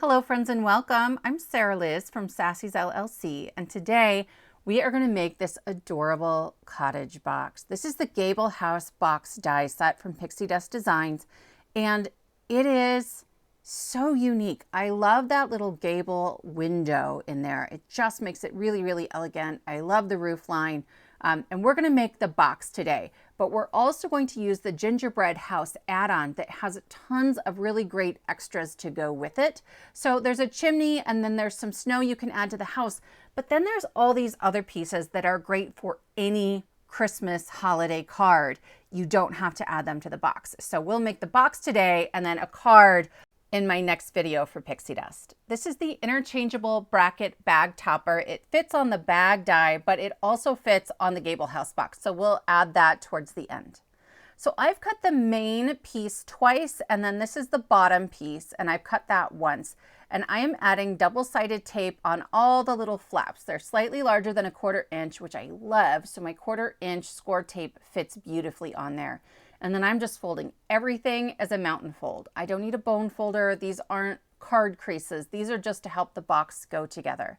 Hello friends and welcome. I'm Sara Lihz from Sassy's LLC, and today we are going to make this adorable cottage box. This is the Gable House box die set from Pixidustdesigns, and it is so unique. I love that little gable window in there. It just makes it really, really elegant. I love the roof line. And we're going to make the box today, but we're also going to use the gingerbread house add-on that has tons of really great extras to go with it. So there's a chimney, and then there's some snow you can add to the house, but then there's all these other pieces that are great for any Christmas holiday card. You don't have to add them to the box. So we'll make the box today and then a card in my next video for Pixie Dust. This is the interchangeable bracket bag topper. It fits on the bag die, but it also fits on the Gable House box. So we'll add that towards the end. So I've cut the main piece twice, and then this is the bottom piece, and I've cut that once. And I am adding double-sided tape on all the little flaps. They're slightly larger than a 1/4 inch, which I love. So my 1/4 inch score tape fits beautifully on there. And then I'm just folding everything as a mountain fold. I don't need a bone folder. These aren't card creases. These are just to help the box go together.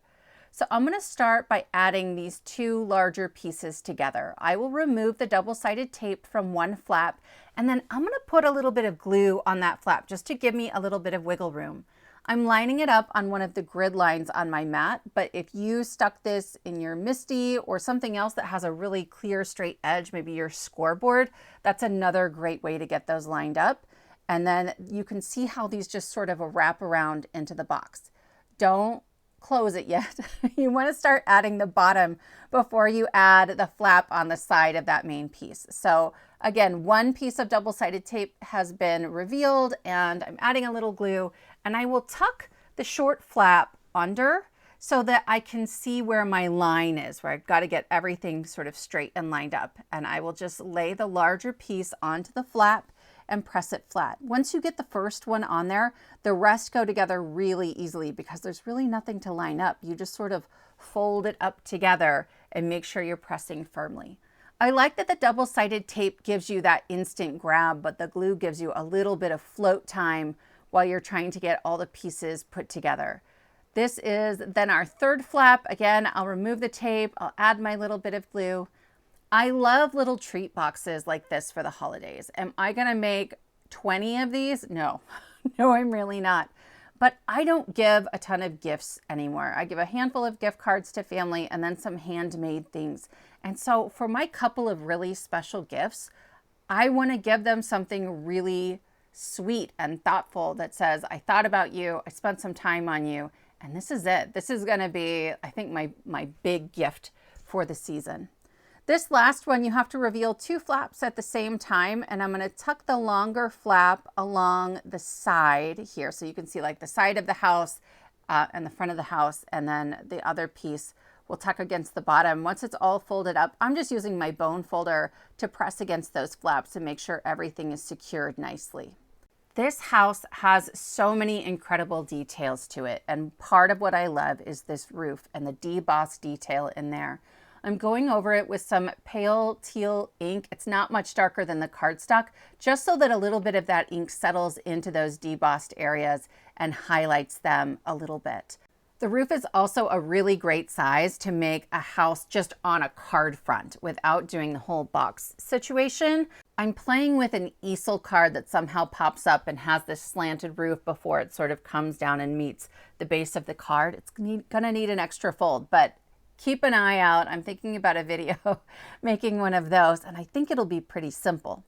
So I'm going to start by adding these two larger pieces together. I will remove the double-sided tape from one flap, and then I'm going to put a little bit of glue on that flap just to give me a little bit of wiggle room. I'm lining it up on one of the grid lines on my mat, but if you stuck this in your MISTI or something else that has a really clear straight edge, maybe your scoreboard, that's another great way to get those lined up. And then you can see how these just sort of wrap around into the box. Don't close it yet. You want to start adding the bottom before you add the flap on the side of that main piece. So again, one piece of double-sided tape has been revealed, and I'm adding a little glue, and I will tuck the short flap under so that I can see where my line is, where I've got to get everything sort of straight and lined up. And I will just lay the larger piece onto the flap and press it flat. Once you get the first one on there, the rest go together really easily because there's really nothing to line up. You just sort of fold it up together and make sure you're pressing firmly. I like that the double-sided tape gives you that instant grab, but the glue gives you a little bit of float time while you're trying to get all the pieces put together. This is then our third flap. Again, I'll remove the tape. I'll add my little bit of glue. I love little treat boxes like this for the holidays. Am I going to make 20 of these? No, no, I'm really not. But I don't give a ton of gifts anymore. I give a handful of gift cards to family and then some handmade things. And so for my couple of really special gifts, I want to give them something really sweet and thoughtful that says, I thought about you, I spent some time on you, and this is it. This is going to be, I think, my big gift for the season. This last one, you have to reveal two flaps at the same time, and I'm going to tuck the longer flap along the side here so you can see like the side of the house and the front of the house, and then the other piece will tuck against the bottom. Once it's all folded up, I'm just using my bone folder to press against those flaps to make sure everything is secured nicely. This house has so many incredible details to it, and part of what I love is this roof and the debossed detail in there. I'm going over it with some pale teal ink. It's not much darker than the cardstock, just so that a little bit of that ink settles into those debossed areas and highlights them a little bit. The roof is also a really great size to make a house just on a card front without doing the whole box situation. I'm playing with an easel card that somehow pops up and has this slanted roof before it sort of comes down and meets the base of the card. It's gonna need an extra fold, but keep an eye out. I'm thinking about a video making one of those, and I think it'll be pretty simple.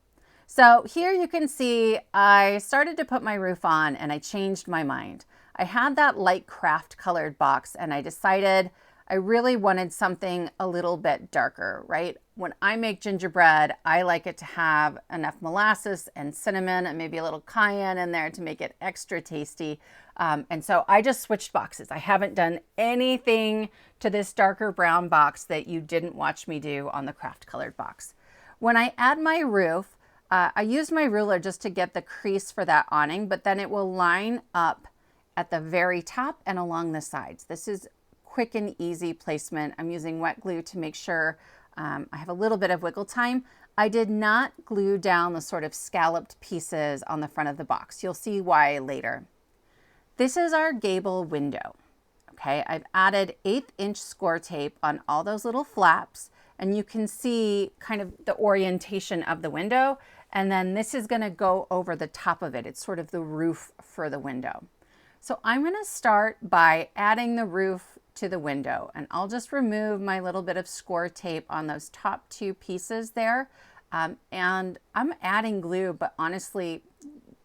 So here you can see I started to put my roof on and I changed my mind. I had that light craft colored box and I decided I really wanted something a little bit darker, right? When I make gingerbread, I like it to have enough molasses and cinnamon and maybe a little cayenne in there to make it extra tasty. And so I just switched boxes. I haven't done anything to this darker brown box that you didn't watch me do on the craft colored box. When I add my roof, I used my ruler just to get the crease for that awning, but then it will line up at the very top and along the sides. This is quick and easy placement. I'm using wet glue to make sure I have a little bit of wiggle time. I did not glue down the sort of scalloped pieces on the front of the box. You'll see why later. This is our gable window. Okay, I've added 1/8" score tape on all those little flaps, and you can see kind of the orientation of the window. And then this is going to go over the top of it. It's sort of the roof for the window. So I'm going to start by adding the roof to the window, and I'll just remove my little bit of score tape on those top 2 pieces there. And I'm adding glue, but honestly,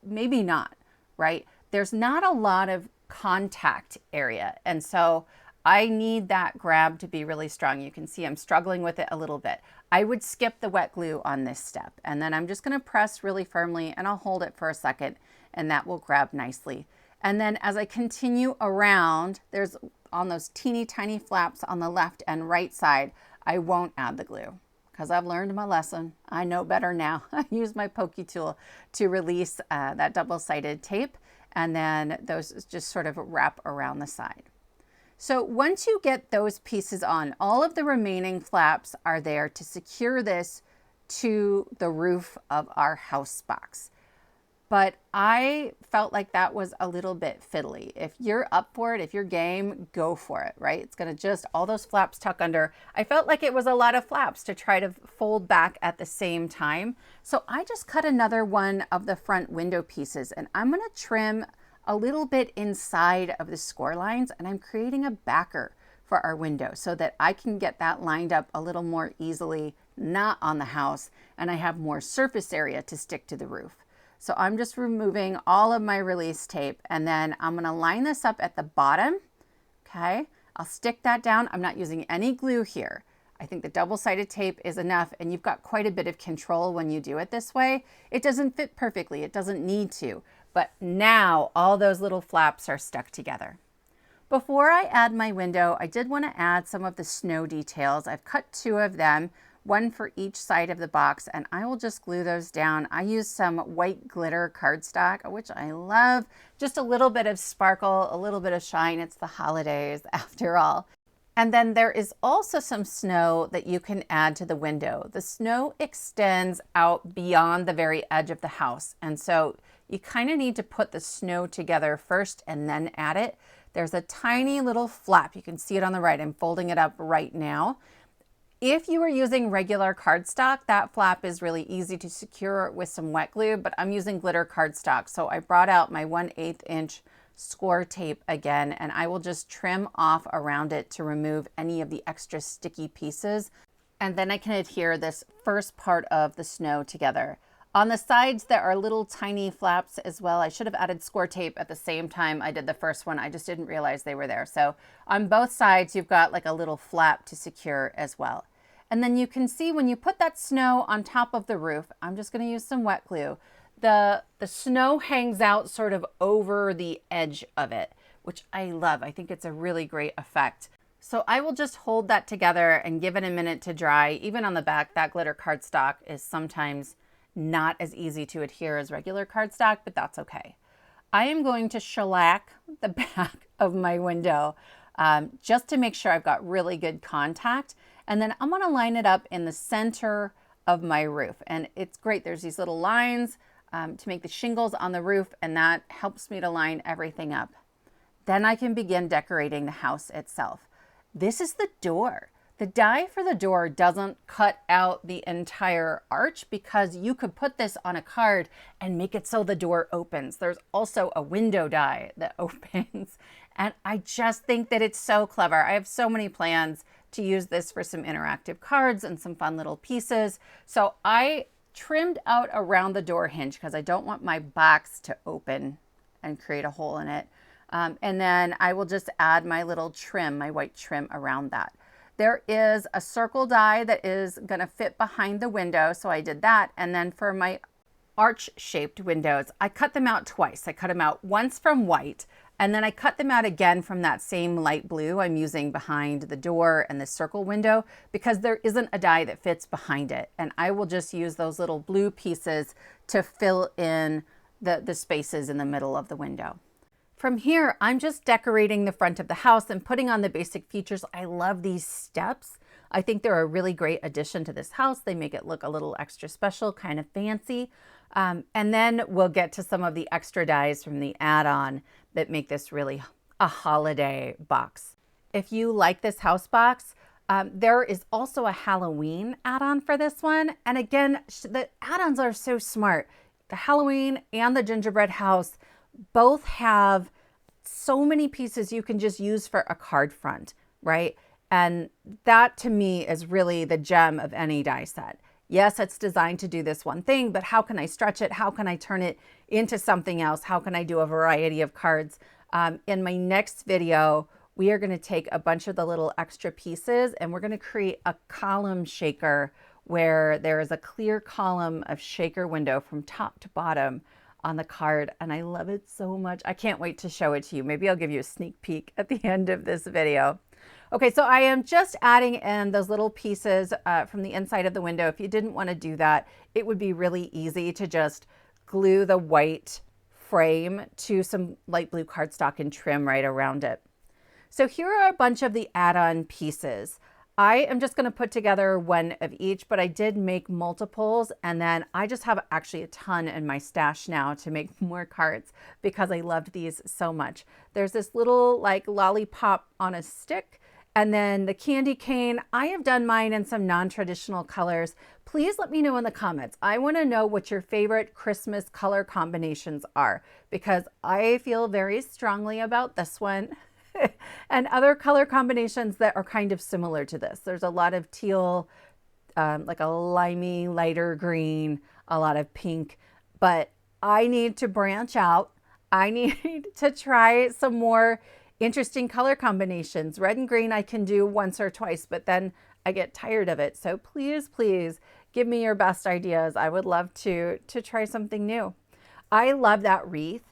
maybe not, right? There's not a lot of contact area, and so I need that grab to be really strong. You can see I'm struggling with it a little bit. I would skip the wet glue on this step, and then I'm just going to press really firmly, and I'll hold it for a second, and that will grab nicely. And then as I continue around, there's on those teeny tiny flaps on the left and right side, I won't add the glue because I've learned my lesson. I know better now. I use my pokey tool to release that double-sided tape, and then those just sort of wrap around the side. So once you get those pieces on, all of the remaining flaps are there to secure this to the roof of our house box. But I felt like that was a little bit fiddly. If you're up for it, if you're game, go for it, right? It's gonna just, all those flaps tuck under. I felt like it was a lot of flaps to try to fold back at the same time. So I just cut another one of the front window pieces, and I'm gonna trim a little bit inside of the score lines, and I'm creating a backer for our window so that I can get that lined up a little more easily, not on the house, and I have more surface area to stick to the roof. So I'm just removing all of my release tape, and then I'm going to line this up at the bottom. Okay, I'll stick that down. I'm not using any glue here. I think the double-sided tape is enough, and you've got quite a bit of control when you do it this way. It doesn't fit perfectly. It doesn't need to. But now all those little flaps are stuck together. Before I add my window, I did want to add some of the snow details. I've cut 2 of them, one for each side of the box, and I will just glue those down. I use some white glitter cardstock, which I love. Just a little bit of sparkle, a little bit of shine. It's the holidays after all. And then there is also some snow that you can add to the window. The snow extends out beyond the very edge of the house, and so you kind of need to put the snow together first and then add it. There's a tiny little flap. You can see it on the right. I'm folding it up right now. If you are using regular cardstock, that flap is really easy to secure with some wet glue, but I'm using glitter cardstock. So I brought out my 1/8" score tape again, and I will just trim off around it to remove any of the extra sticky pieces. And then I can adhere this first part of the snow together. On the sides, there are little tiny flaps as well. I should have added score tape at the same time I did the first one. I just didn't realize they were there. So on both sides, you've got like a little flap to secure as well. And then you can see when you put that snow on top of the roof, I'm just going to use some wet glue. The snow hangs out sort of over the edge of it, which I love. I think it's a really great effect. So I will just hold that together and give it a minute to dry. Even on the back, that glitter cardstock is sometimes not as easy to adhere as regular cardstock, but that's okay. I am going to shellac the back of my window just to make sure I've got really good contact. And then I'm going to line it up in the center of my roof. And it's great. There's these little lines to make the shingles on the roof, and that helps me to line everything up. Then I can begin decorating the house itself. This is the door. The die for the door doesn't cut out the entire arch because you could put this on a card and make it so the door opens. There's also a window die that opens. And I just think that it's so clever. I have so many plans to use this for some interactive cards and some fun little pieces. So I trimmed out around the door hinge because I don't want my box to open and create a hole in it. And then I will just add my little trim, my white trim around that. There is a circle die that is going to fit behind the window, so I did that. And then for my arch-shaped windows, I cut them out twice. I cut them out once from white, and then I cut them out again from that same light blue I'm using behind the door and the circle window because there isn't a die that fits behind it. And I will just use those little blue pieces to fill in the spaces in the middle of the window. From here, I'm just decorating the front of the house and putting on the basic features. I love these steps. I think they're a really great addition to this house. They make it look a little extra special, kind of fancy. And then we'll get to some of the extra dies from the add-on that make this really a holiday box. If you like this house box, there is also a Halloween add-on for this one. And again, the add-ons are so smart. The Halloween and the gingerbread house both have so many pieces you can just use for a card front, right? And that to me is really the gem of any die set. Yes, it's designed to do this one thing, but how can I stretch it? How can I turn it into something else? How can I do a variety of cards? In my next video, we are going to take a bunch of the little extra pieces and we're going to create a column shaker where there is a clear column of shaker window from top to bottom on the card. And I love it so much. I can't wait to show it to you. Maybe I'll give you a sneak peek at the end of this video. Okay, so I am just adding in those little pieces from the inside of the window. If you didn't want to do that, it would be really easy to just glue the white frame to some light blue cardstock and trim right around it. So here are a bunch of the add-on pieces. I am just going to put together one of each, but I did make multiples, and then I just have actually a ton in my stash now to make more cards because I loved these so much. There's this little like lollipop on a stick, and then the candy cane. I have done mine in some non-traditional colors. Please let me know in the comments. I want to know what your favorite Christmas color combinations are because I feel very strongly about this one. And other color combinations that are kind of similar to this. There's a lot of teal, like a limey, lighter green, a lot of pink, but I need to branch out. I need to try some more interesting color combinations. Red and green I can do once or twice, but then I get tired of it. So please, please give me your best ideas. I would love to try something new. I love that wreath.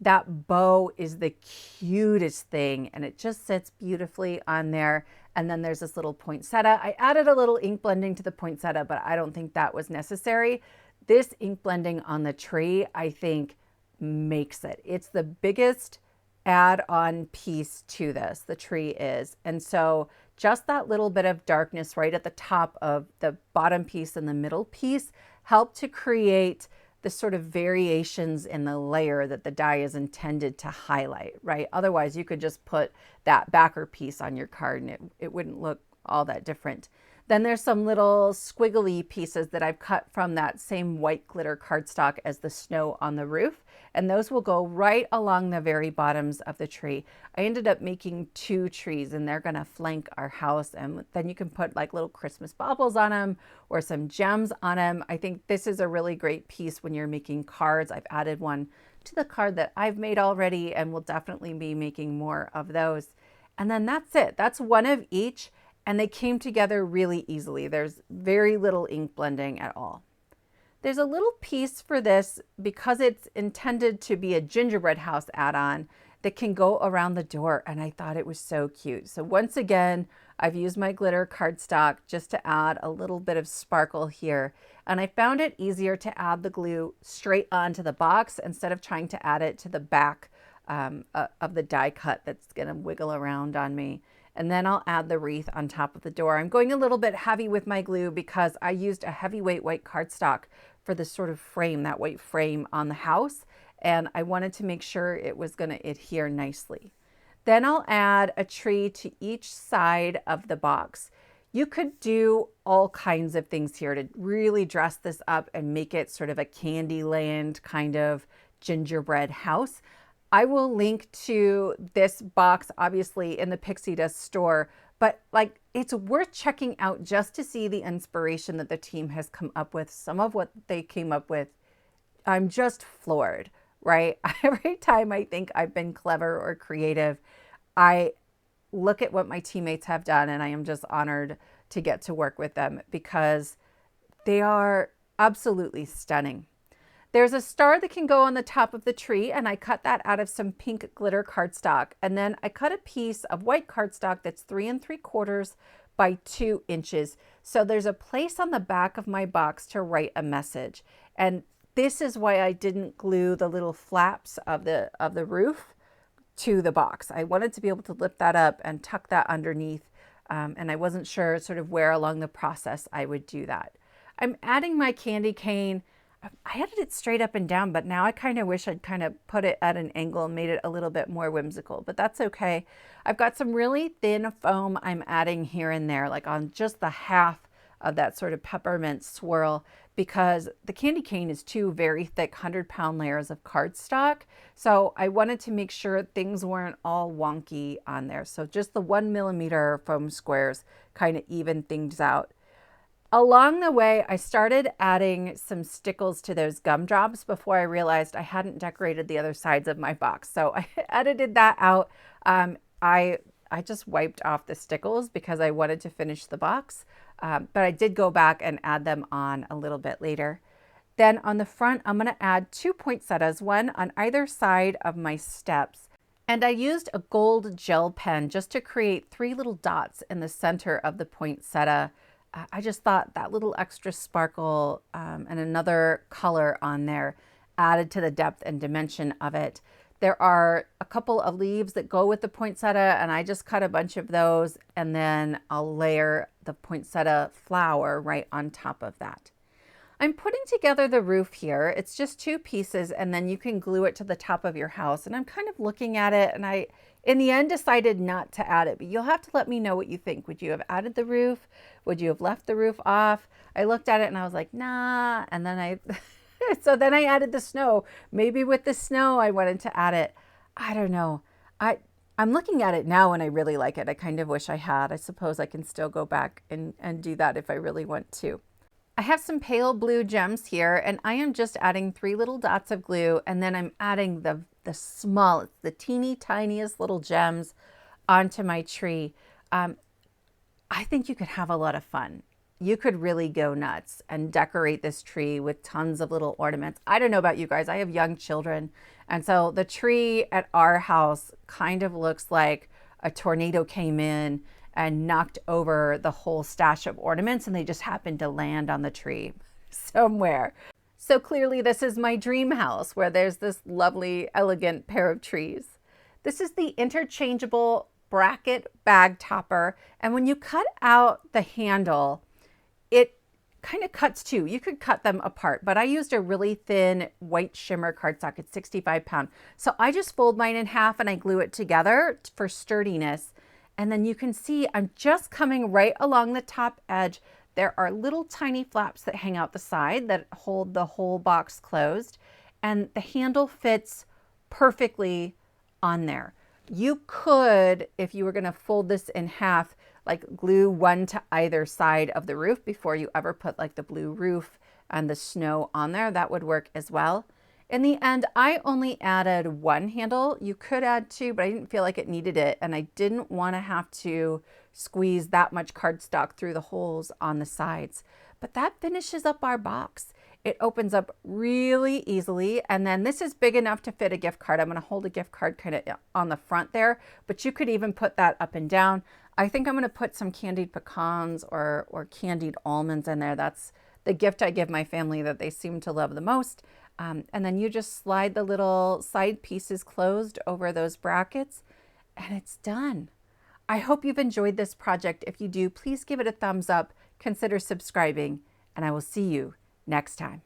That bow is the cutest thing and it just sits beautifully on there. And then there's this little poinsettia. I added a little ink blending to the poinsettia, but I don't think that was necessary. This ink blending on the tree, I think makes it. It's the biggest add-on piece to this, the tree is. And so just that little bit of darkness right at the top of the bottom piece and the middle piece helped to create the sort of variations in the layer that the die is intended to highlight, right? Otherwise, you could just put that backer piece on your card and it wouldn't look all that different. Then there's some little squiggly pieces that I've cut from that same white glitter cardstock as the snow on the roof. And those will go right along the very bottoms of the tree. I ended up making 2 trees and they're gonna flank our house. And then you can put like little Christmas baubles on them or some gems on them. I think this is a really great piece when you're making cards. I've added one to the card that I've made already and will definitely be making more of those. And then that's it. That's one of each. And they came together really easily. There's very little ink blending at all. There's a little piece for this because it's intended to be a gingerbread house add-on that can go around the door, and I thought it was so cute. So once again, I've used my glitter cardstock just to add a little bit of sparkle here, and I found it easier to add the glue straight onto the box instead of trying to add it to the back of the die cut that's gonna wiggle around on me. And then I'll add the wreath on top of the door. I'm going a little bit heavy with my glue because I used a heavyweight white cardstock for this sort of frame, that white frame on the house. And I wanted to make sure it was going to adhere nicely. Then I'll add a tree to each side of the box. You could do all kinds of things here to really dress this up and make it sort of a Candyland kind of gingerbread house. I will link to this box, obviously, in the Pixi Dust store, but like it's worth checking out just to see the inspiration that the team has come up with. Some of what they came up with, I'm just floored, right? Every time I think I've been clever or creative, I look at what my teammates have done and I am just honored to get to work with them because they are absolutely stunning. There's a star that can go on the top of the tree, and I cut that out of some pink glitter cardstock. And then I cut a piece of white cardstock that's 3 3/4 by 2 inches. So there's a place on the back of my box to write a message. And this is why I didn't glue the little flaps of the roof to the box. I wanted to be able to lift that up and tuck that underneath. And I wasn't sure sort of where along the process I would do that. I'm adding my candy cane. I had it straight up and down, but now I kind of wish I'd kind of put it at an angle and made it a little bit more whimsical, but that's okay. I've got some really thin foam I'm adding here and there, like on just the half of that sort of peppermint swirl, because the candy cane is two very thick 100-pound layers of cardstock. So I wanted to make sure things weren't all wonky on there. So just the 1mm foam squares kind of even things out. Along the way, I started adding some stickles to those gumdrops before I realized I hadn't decorated the other sides of my box. So I edited that out. I just wiped off the stickles because I wanted to finish the box, but I did go back and add them on a little bit later. Then on the front, I'm going to add 2 poinsettias, one on either side of my steps. And I used a gold gel pen just to create 3 little dots in the center of the poinsettia. I just thought that little extra sparkle and another color on there added to the depth and dimension of it. There are a couple of leaves that go with the poinsettia, and I just cut a bunch of those, and then I'll layer the poinsettia flower right on top of that. I'm putting together the roof here. It's just 2 pieces, and then you can glue it to the top of your house. And I'm kind of looking at it, and I, in the end, decided not to add it, but you'll have to let me know what you think. Would you have added the roof? Would you have left the roof off? I looked at it and I was like, nah. And then so then I added the snow. Maybe with the snow, I wanted to add it. I don't know. I'm looking at it now and I really like it. I kind of wish I had. I suppose I can still go back and do that if I really want to. I have some pale blue gems here, and I am just adding 3 little dots of glue, and then I'm adding the smallest, the teeny tiniest little gems onto my tree. I think you could have a lot of fun. You could really go nuts and decorate this tree with tons of little ornaments. I don't know about you guys. I have young children, and so the tree at our house kind of looks like a tornado came in and knocked over the whole stash of ornaments, and they just happened to land on the tree somewhere. So clearly this is my dream house where there's this lovely, elegant pair of trees. This is the interchangeable bracket bag topper, and when you cut out the handle, it kind of cuts too. You could cut them apart, but I used a really thin white shimmer cardstock. It's 65-pound. So I just fold mine in half and I glue it together for sturdiness. And then you can see I'm just coming right along the top edge. There are little tiny flaps that hang out the side that hold the whole box closed. And the handle fits perfectly on there. You could, if you were going to fold this in half, like glue one to either side of the roof before you ever put like the blue roof and the snow on there. That would work as well. In the end, I only added 1 handle. You could add 2, but I didn't feel like it needed it. And I didn't want to have to squeeze that much cardstock through the holes on the sides. But that finishes up our box. It opens up really easily. And then this is big enough to fit a gift card. I'm going to hold a gift card kind of on the front there, but you could even put that up and down. I think I'm going to put some candied pecans or candied almonds in there. That's the gift I give my family that they seem to love the most. And then you just slide the little side pieces closed over those brackets and it's done. I hope you've enjoyed this project. If you do, please give it a thumbs up, consider subscribing, and I will see you next time.